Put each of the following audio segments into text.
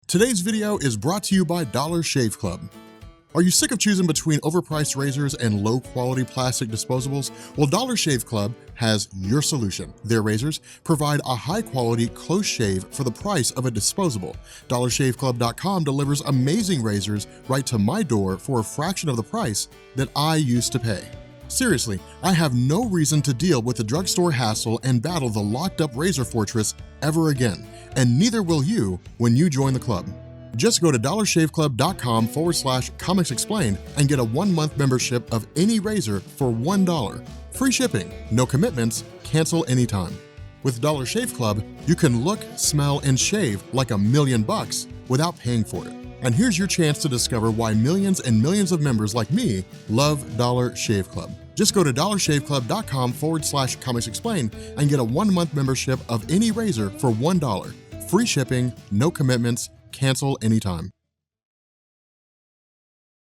Today's video is brought to you by Dollar Shave Club. Are you sick of choosing between overpriced razors and low-quality plastic disposables? Well, Dollar Shave Club has your solution. Their razors provide a high-quality close shave for the price of a disposable. DollarShaveClub.com delivers amazing razors right to my door for a fraction of the price that I used to pay. Seriously, I have no reason to deal with the drugstore hassle and battle the locked-up razor fortress ever again, and neither will you when you join the club. Just go to dollarshaveclub.com/comicsexplained and get a 1-month membership of any razor for $1. Free shipping, no commitments, cancel anytime. With Dollar Shave Club, you can look, smell, and shave like $1,000,000 without paying for it. And here's your chance to discover why millions and millions of members like me love Dollar Shave Club. Just go to dollarshaveclub.com/comicsexplained and get a 1-month membership of any razor for $1. Free shipping, no commitments, cancel anytime.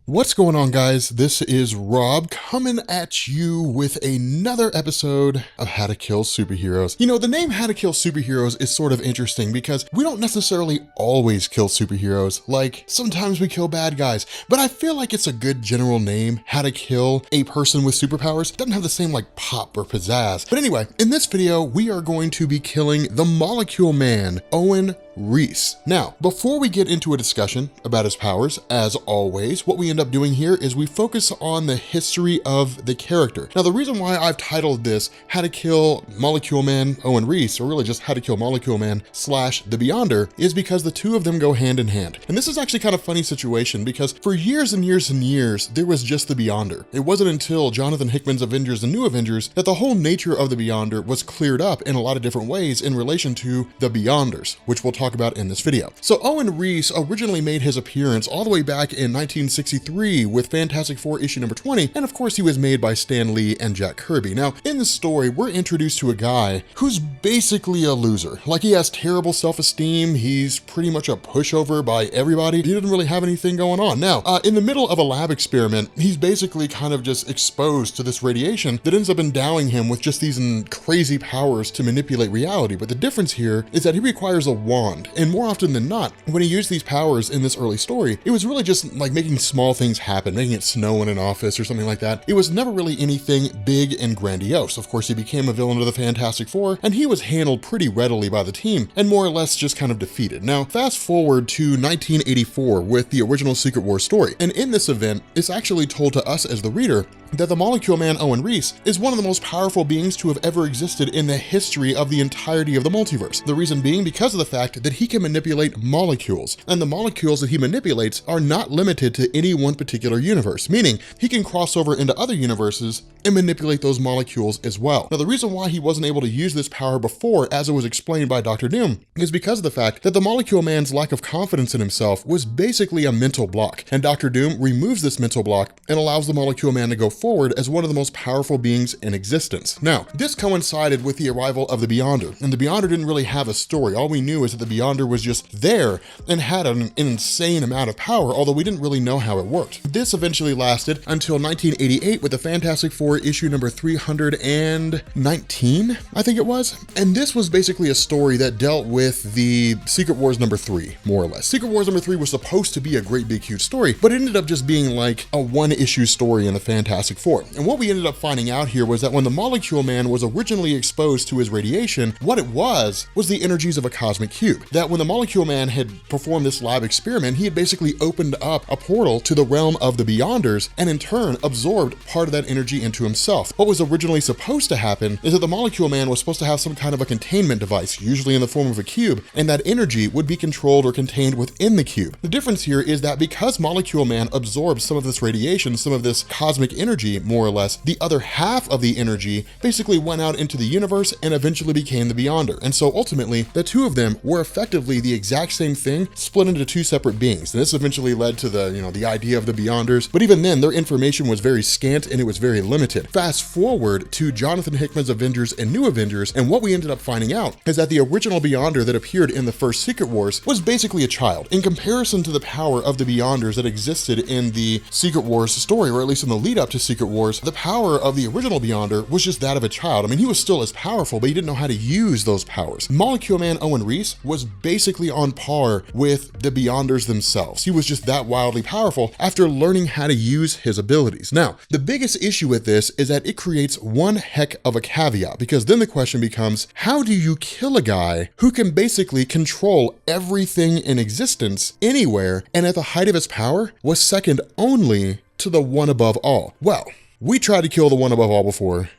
What's going on, guys? This is Rob coming at you with another episode of How to Kill Superheroes. You know, the name How to Kill Superheroes is sort of interesting because we don't necessarily always kill superheroes. Like, sometimes we kill bad guys, but I feel like it's a good general name, How to Kill a Person with Superpowers. It doesn't have the same like pop or pizzazz. But anyway, in this video, we are going to be killing the Molecule Man, Owen Reese. Now, before we get into a discussion about his powers, as always, what we end up doing here is we focus on the history of the character. Now, the reason why I've titled this How to Kill Molecule Man Owen Reese, or really just How to Kill Molecule Man / The Beyonder, is because the two of them go hand in hand. And this is actually kind of a funny situation because for years and years and years, there was just the Beyonder. It wasn't until Jonathan Hickman's Avengers and New Avengers that the whole nature of the Beyonder was cleared up in a lot of different ways in relation to the Beyonders, which we'll talk about in this video. So Owen Reese originally made his appearance all the way back in 1963 with Fantastic Four issue number 20, and of course he was made by Stan Lee and Jack Kirby. Now, in this story, we're introduced to a guy who's basically a loser. Like, he has terrible self-esteem, he's pretty much a pushover by everybody, he didn't really have anything going on. Now, in the middle of a lab experiment, he's basically kind of just exposed to this radiation that ends up endowing him with just these crazy powers to manipulate reality. But the difference here is that he requires a wand. And more often than not, when he used these powers in this early story, it was really just like making small things happen, making it snow in an office or something like that. It was never really anything big and grandiose. Of course, he became a villain of the Fantastic Four, and he was handled pretty readily by the team, and more or less just kind of defeated. Now, fast forward to 1984 with the original Secret Wars story, and in this event, it's actually told to us as the reader that the Molecule Man Owen Reese is one of the most powerful beings to have ever existed in the history of the entirety of the multiverse. The reason being because of the fact that he can manipulate molecules, and the molecules that he manipulates are not limited to any one particular universe, meaning he can cross over into other universes and manipulate those molecules as well. Now, the reason why he wasn't able to use this power before, as it was explained by Dr. Doom, is because of the fact that the Molecule Man's lack of confidence in himself was basically a mental block, and Dr. Doom removes this mental block and allows the Molecule Man to go forward as one of the most powerful beings in existence. Now, this coincided with the arrival of the Beyonder, and the Beyonder didn't really have a story. All we knew is that the Beyonder was just there and had an insane amount of power, although we didn't really know how it worked. This eventually lasted until 1988 with the Fantastic Four issue number 319, I think it was. And this was basically a story that dealt with the Secret Wars number 3, more or less. Secret Wars number 3 was supposed to be a great big huge story, but it ended up just being like a 1-issue story in the Fantastic Four. And what we ended up finding out here was that when the Molecule Man was originally exposed to his radiation, what it was the energies of a cosmic cube. That when the Molecule Man had performed this lab experiment, he had basically opened up a portal to the realm of the Beyonders and in turn absorbed part of that energy into himself. What was originally supposed to happen is that the Molecule Man was supposed to have some kind of a containment device, usually in the form of a cube, and that energy would be controlled or contained within the cube. The difference here is that because Molecule Man absorbed some of this radiation, some of this cosmic energy, more or less, the other half of the energy basically went out into the universe and eventually became the Beyonder. And so ultimately, the two of them were effectively the exact same thing, split into two separate beings. And this eventually led to the idea of the Beyonders. But even then, their information was very scant and it was very limited. Fast forward to Jonathan Hickman's Avengers and New Avengers, and what we ended up finding out is that the original Beyonder that appeared in the first Secret Wars was basically a child. In comparison to the power of the Beyonders that existed in the Secret Wars story, or at least in the lead up to Secret Wars, the power of the original Beyonder was just that of a child. I mean, he was still as powerful, but he didn't know how to use those powers. Molecule Man Owen Reese was was basically on par with the Beyonders themselves. He was just that wildly powerful after learning how to use his abilities. Now, the biggest issue with this is that it creates one heck of a caveat, because then the question becomes, how do you kill a guy who can basically control everything in existence anywhere, and at the height of his power was second only to the one above all? Well, we tried to kill the one above all before.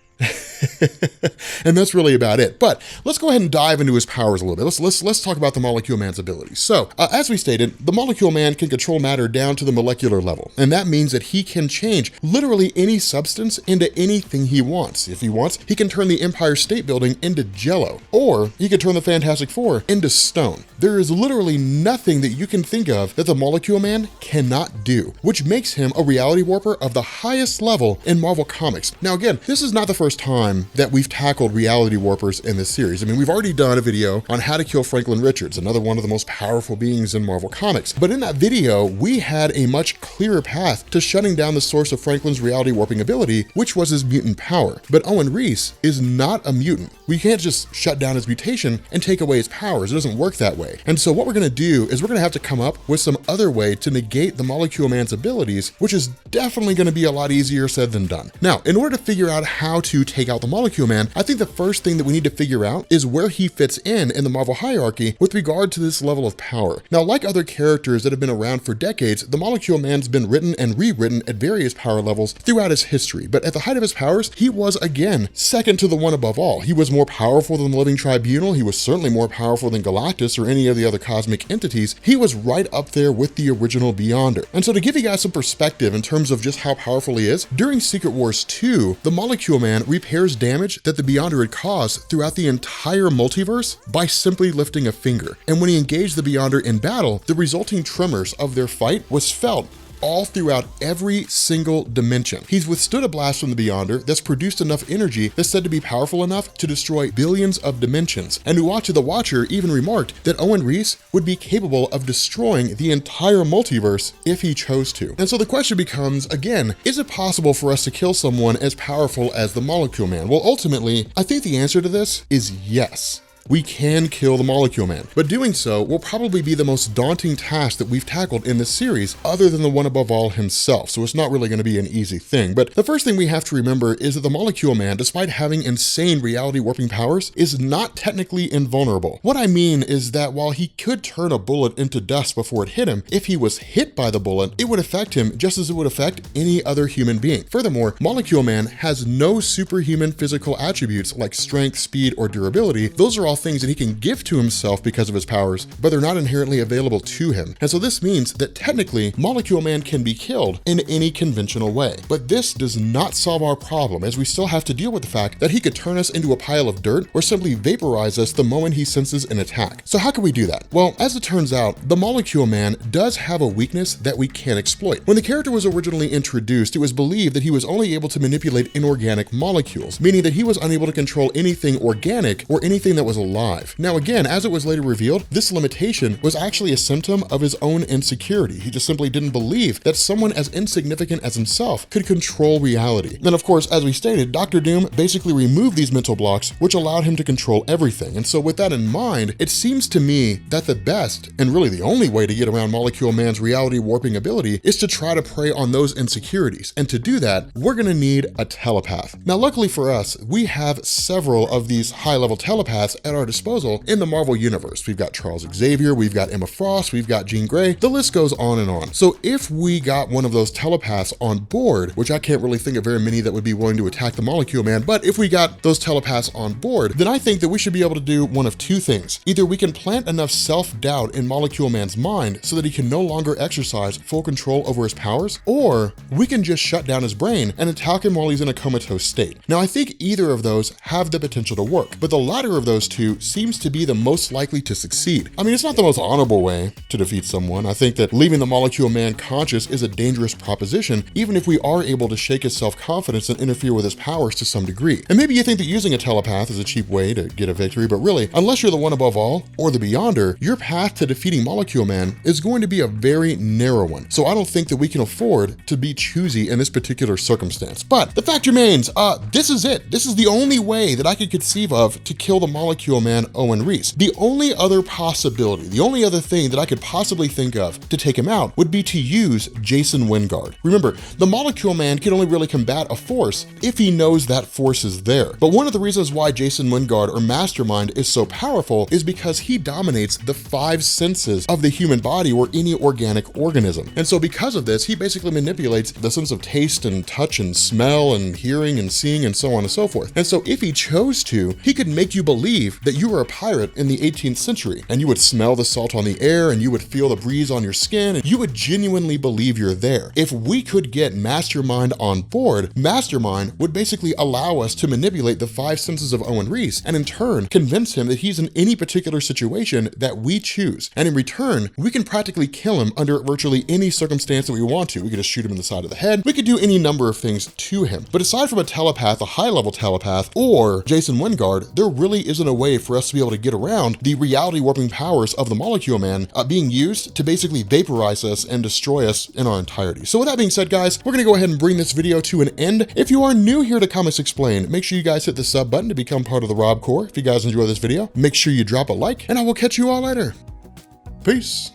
And that's really about it. But let's go ahead and dive into his powers a little bit. Let's talk about the Molecule Man's abilities. So, as we stated, the Molecule Man can control matter down to the molecular level, and that means that he can change literally any substance into anything he wants. If he wants, he can turn the Empire State Building into Jello, or he could turn the Fantastic Four into stone. There is literally nothing that you can think of that the Molecule Man cannot do, which makes him a reality warper of the highest level in Marvel Comics. Now, again, this is not the first time that we've tackled reality warpers in this series. I mean, we've already done a video on how to kill Franklin Richards, another one of the most powerful beings in Marvel Comics. But in that video, we had a much clearer path to shutting down the source of Franklin's reality warping ability, which was his mutant power. But Owen Reese is not a mutant. We can't just shut down his mutation and take away his powers. It doesn't work that way. And so what we're going to do is we're going to have to come up with some other way to negate the Molecule Man's abilities, which is definitely going to be a lot easier said than done. Now, in order to figure out how to take out the Molecule Man, I think the first thing that we need to figure out is where he fits in the Marvel hierarchy with regard to this level of power. Now, like other characters that have been around for decades, the Molecule Man's been written and rewritten at various power levels throughout his history, but at the height of his powers, he was again second to the one above all. He was more powerful than the Living Tribunal. He was certainly more powerful than Galactus or any of the other cosmic entities. He was right up there with the original Beyonder. And so to give you guys some perspective in terms of just how powerful he is, during Secret Wars 2, the Molecule Man repairs damage that the Beyonder had caused throughout the entire multiverse by simply lifting a finger. And when he engaged the Beyonder in battle, the resulting tremors of their fight was felt all throughout every single dimension. He's withstood a blast from the Beyonder that's produced enough energy that's said to be powerful enough to destroy billions of dimensions. And Uwachi the Watcher even remarked that Owen Reese would be capable of destroying the entire multiverse if he chose to. And so the question becomes, again, is it possible for us to kill someone as powerful as the Molecule Man? Well, ultimately, I think the answer to this is yes. We can kill the Molecule Man, but doing so will probably be the most daunting task that we've tackled in this series, other than the one above all himself, so it's not really going to be an easy thing. But the first thing we have to remember is that the Molecule Man, despite having insane reality warping powers, is not technically invulnerable. What I mean is that while he could turn a bullet into dust before it hit him, if he was hit by the bullet, it would affect him just as it would affect any other human being. Furthermore, Molecule Man has no superhuman physical attributes like strength, speed, or durability. Those are all things that he can give to himself because of his powers, but they're not inherently available to him. And so this means that technically Molecule Man can be killed in any conventional way. But this does not solve our problem, as we still have to deal with the fact that he could turn us into a pile of dirt or simply vaporize us the moment he senses an attack. So how can we do that? Well, as it turns out, the Molecule Man does have a weakness that we can exploit. When the character was originally introduced, it was believed that he was only able to manipulate inorganic molecules, meaning that he was unable to control anything organic or anything that was alive. Now again, as it was later revealed, this limitation was actually a symptom of his own insecurity. He just simply didn't believe that someone as insignificant as himself could control reality. Then of course, as we stated, Dr. Doom basically removed these mental blocks, which allowed him to control everything. And so with that in mind, it seems to me that the best, and really the only way to get around Molecule Man's reality warping ability is to try to prey on those insecurities. And to do that, we're gonna need a telepath. Now luckily for us, we have several of these high-level telepaths at our disposal in the Marvel Universe. We've got Charles Xavier, we've got Emma Frost, we've got Jean Grey, the list goes on and on. So if we got one of those telepaths on board, which I can't really think of very many that would be willing to attack the Molecule Man, but if we got those telepaths on board, then I think that we should be able to do one of two things. Either we can plant enough self-doubt in Molecule Man's mind so that he can no longer exercise full control over his powers, or we can just shut down his brain and attack him while he's in a comatose state. Now I think either of those have the potential to work, but the latter of those two seems to be the most likely to succeed. I mean, it's not the most honorable way to defeat someone. I think that leaving the Molecule Man conscious is a dangerous proposition, even if we are able to shake his self-confidence and interfere with his powers to some degree. And maybe you think that using a telepath is a cheap way to get a victory, but really, unless you're the one above all or the Beyonder, your path to defeating Molecule Man is going to be a very narrow one. So I don't think that we can afford to be choosy in this particular circumstance. But the fact remains, this is it. This is the only way that I could conceive of to kill the Molecule Molecule Man Owen Reese. The only other possibility, the only other thing that I could possibly think of to take him out would be to use Jason Wingard. Remember, the Molecule Man can only really combat a force if he knows that force is there. But one of the reasons why Jason Wingard, or Mastermind, is so powerful is because he dominates the 5 senses of the human body or any organic organism. And so because of this, he basically manipulates the sense of taste and touch and smell and hearing and seeing and so on and so forth. And so if he chose to, he could make you believe that you were a pirate in the 18th century, and you would smell the salt on the air, and you would feel the breeze on your skin, and you would genuinely believe you're there. If we could get Mastermind on board, Mastermind would basically allow us to manipulate the 5 senses of Owen Reese, and in turn convince him that he's in any particular situation that we choose. And in return, we can practically kill him under virtually any circumstance that we want to. We could just shoot him in the side of the head. We could do any number of things to him. But aside from a telepath, a high-level telepath, or Jason Wingard, there really isn't a way for us to be able to get around the reality warping powers of the Molecule Man being used to basically vaporize us and destroy us in our entirety. So with that being said, guys, we're gonna go ahead and bring this video to an end. If you are new here to Comics Explained, make sure you guys hit the sub button to become part of the Rob Corps. If you guys enjoy this video, make sure you drop a like, and I will catch you all later. Peace.